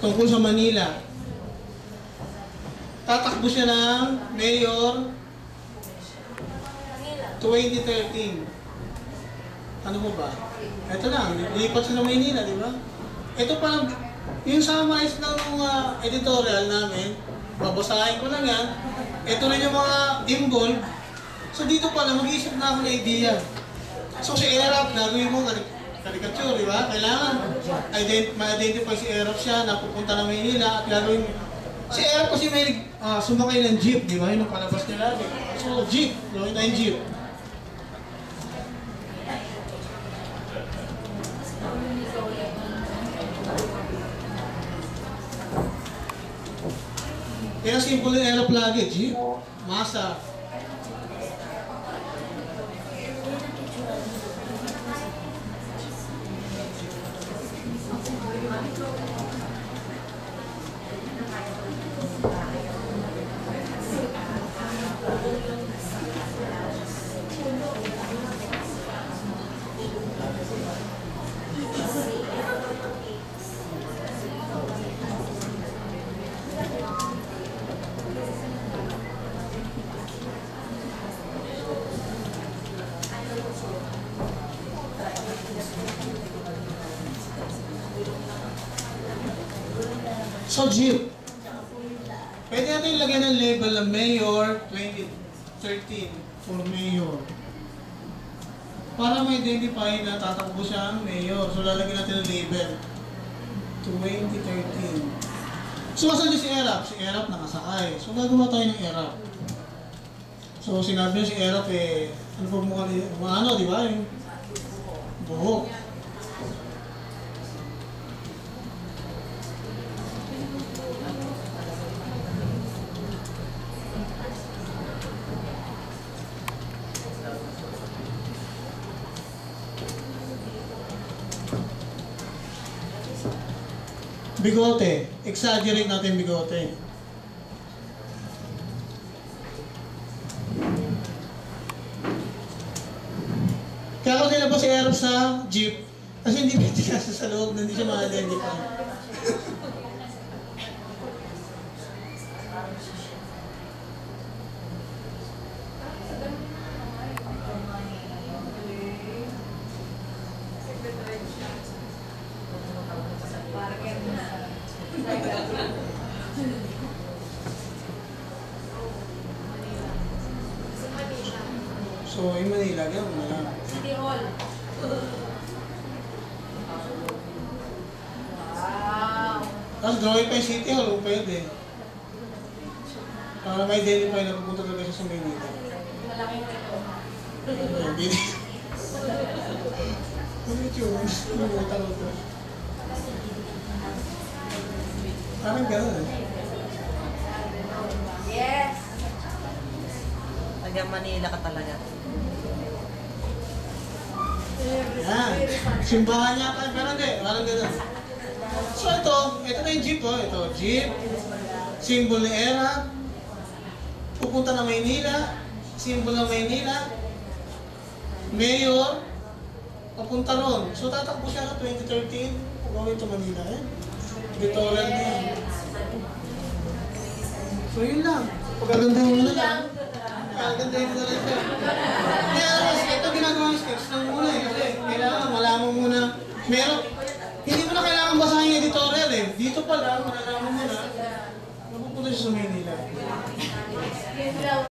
tungkol sa Manila. Tatakbo siya ng mayor 2013. Ano mo ba? Ito lang, lipat siya ng Maynila, di ba? Ito pa lang, yung summarize ng editorial namin, babasahin ko lang yan. Ito rin yung mga involved. So dito pa lang, mag-iisip na ako ng idea. So si Erap, gagawin mo caricature, di ba? Kailangan ma-identify si Erap siya na pupunta ng Maynila at gagawin mo. Si Erap kasi may sumakay ng jeep, di ba? Yung palabas niya lagi. So jeep, gawin tayong jeep. Kaya simple yung Erap lagi, jeep, masa. So, jeep. Pwede natin ilagay ng label ng Mayor 2013 for Mayor. Para ma-identify na tatakbo siya ang Mayor. So, lalagyan natin ng label 2013. So, asan si Erap? Si Erap nakasakay. So, gagawa tayo ng Erap. So, sinabi niya si Erap ano po mukha niya? Ano, di ba? Yung buhok. Bigote. Exaggerate natin bigote. Kaya ako nilabas si Erap sa jeep kasi hindi pwede kasi sa loob na hindi siya ma-identify. So, yung Manila, gano'n mo na lang. City Hall. Wow! Tapos drawing pa yung City Hall, pwede. Para may identify na pupunta talaga siya sa Manila. Malaking ito. Hindi. Ano yun? Pumuta ko ito. Parang gano'n. Yes! Taga Manila ka talaga. Yan. Simbahan niya ka. Parang gano'n. So ito na yung jeep oh. Ito, jeep. Symbol ni Erap. Pupunta na Maynila. Symbol ng Maynila. Mayor. Papunta ron. So tatakbo siya na 2013. Gawin ito Manila eh. Editorial na yan. So yun lang. Pagkagandahin mo na lang. Pagkagandahin mo na lang siya. Kaya ito ginagawa ng sketch lang muna eh. Kasi kailangan malaman muna. Meron, hindi mo na kailangan basahin yung editorial eh. Dito pa lang, malalaman mo na. Napupunta siya sa Maynila.